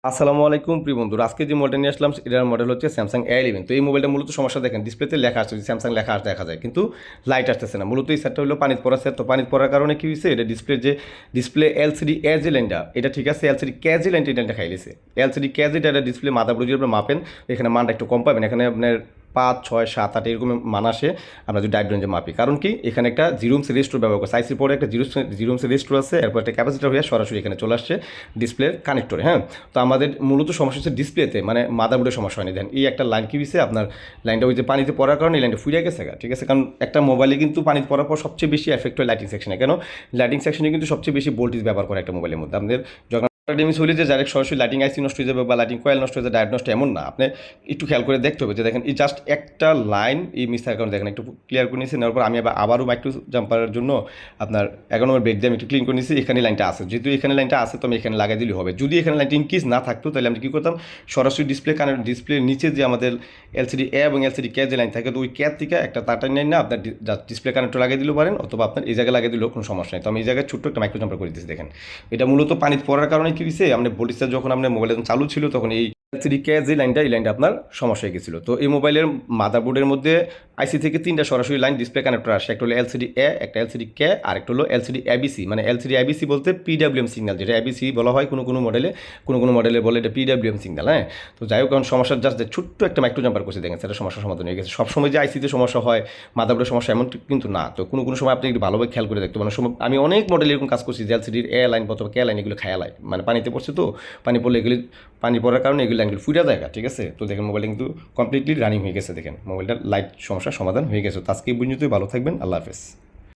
আসসালামু আলাইকুম প্রিয় বন্ধুরা, আজকে যে মডেল নিয়ে আসলাম এটার মডেল হচ্ছে স্যামসাং A11। তো এই মোবাইলটা মূলত সমস্যা দেখেন, ডিসপ্লেতে লেখা আসছে স্যামসাং লেখা দেখা যায়, কিন্তু লাইট আসতেছে না। মূলত এই সেটটা হলো পানিতে পড়া সেট। তো পানিতে পড়ার কারণে কি হয়েছে, এটা ডিসপ্লে এলসিডি এজি লাইনটা এটা ঠিক আছে, এলসিডি ক্যাজি লাইনটা এটা খাইলেছে। এলসিডি ক্যাজিটা এটা ডিসপ্লে মাদারবোর্ড যদি আপনি মাপেন, এখানে মানটা একটু কম পাবেন। এখানে আপনার 5, 6, 7, 8 এরকম মান আসে আমরা যদি ডাইট রেঞ্জে মাপি। কারণ কি, এখানে একটা জিরোমস রেজিস্টার ব্যবহার করছে, আইসির পরে একটা জিরোমস রেজিস্টার আছে, এরপর একটা ক্যাপাসিটার হয়ে সরাসরি এখানে চলে আসছে ডিসপ্লের কানেক্টরে। হ্যাঁ, তো আমাদের মূলত সমস্যা হচ্ছে ডিসপ্লেতে, মানে মাদারবোর্ডের সমস্যা হয়নি। দেন এই একটা লাইন কি হয়েছে, আপনার লাইনটা ওই যে পানিতে পড়ার কারণে এই লাইনটা ফুরিয়ে গেছে। ঠিক আছে, কারণ একটা মোবাইলে কিন্তু পানিতে পড়ার পর সবচেয়ে বেশি এফেক্ট হয় লাইটিং সেকশনে। কেন, লাইটিং সেকশনে কিন্তু সবচেয়ে বেশি ভোল্টেজ ব্যবহার করে একটা মোবাইলের মধ্যে। আপনাদের যখন ডেমিস হলে যে ডাইরেক্ট সরাসরি লাইটিং আইসি নষ্ট হয়ে যাবে বা লাইটিং কয়েল নষ্ট হয়ে যাবে, ডায়োড নষ্ট, এমন না। আপনি একটু খেয়াল করে দেখতে হবে যে দেখেন এই জাস্ট একটা লাইন এই মিস থাকার কারণে দেখেন একটু ক্লিয়ার করে নিয়েছি। নেওয়ার পর আমি আবারও মাইক্রো জাম্পারের জন্য আপনার 11 নম্বর বেড দিয়ে আমি একটু ক্লিন করে নিয়েছি। এখানে লাইনটা আছে, যেহেতু এখানে লাইনটা আছে তো আমি এখানে লাগাই দিলেই হবে। যদি এখানে লাইনটা ইনকেস না থাকতো তাহলে আমি কী করতাম, সরাসরি ডিসপ্লের নিচে যে আমাদের এলসিডি এ এবং এলসিডি কে যে লাইন থাকে, তো ওই ক্যার থেকে একটা তারটা নিয়ে না আপনার ডিসপ্লে কানেক্টর লাগিয়ে দিলেও পারেন, অথবা আপনার এই জায়গায় লাগিয়ে দিলেও কোনো সমস্যা নেই। তো আমি এই জায়গায় ছোট্ট একটা মাইক্রো জাম্পার করে দিয়েছি। দেখেন এটা মূলত পানিতে পড়ার কারণে কি হয়েছে, আমরা ভোল্টেজটা যখন আপনার মোবাইল চালু ছিল তখন এই এলসিডি কে যে লাইনটা, এই লাইনটা আপনার সমস্যা হয়ে গেছিলো। তো এই মোবাইলের মাদারবোর্ডের মধ্যে আইসি থেকে 3টা সরাসরি লাইন ডিসপ্লে কানেক্টর আসে। একটা হলো এলসিডি এ, একটা এলসিডি কে, আর একটা হলো এলসিডি এবিসি। মানে এলসিডি এবিসি বলতে পিডাব্লিউএম সিগন্যাল, যেটা এবিসি বলা হয় কোনো মডেলে বলে এটা পিডাব্লিউএম সিগন্যাল। হ্যাঁ, তো যাই হোক, কারণ সমস্যার জাস্ট ছোট্ট একটা মাইক্রো জাম্পার করছে, দেখেন সেটা সমস্যার সমাধান হয়ে গেছে। সবসময় যে আইসিতে সমস্যা হয়, মাদারবোর্ডের সমস্যা, এমন কিন্তু না। তো কোনো সময় আপনি একটু ভালোভাবে খেয়াল করে দেখতে পারেন। আমি অনেক মডেল এরকম কাজ করছি যে এলসিডির এ লাইন অথবা কে লাইন এগুলো খায়া লাইন, মানে পানিতে পড়ছে, তো পানি পড়লে এগুলি, পানি পড়ার কারণে এগুলো লাইনগুলো ফুটা দেখা। ঠিক আছে, তো দেখেন মোবাইলটা কিন্তু কমপ্লিটলি রানিং হয়ে গেছে। দেখেন মোবাইলটার লাইট সমস্যার সমাধান হয়ে গেছে। তো আজকে এই পর্যন্তই, ভালো থাকবেন, আল্লাহ হাফেজ।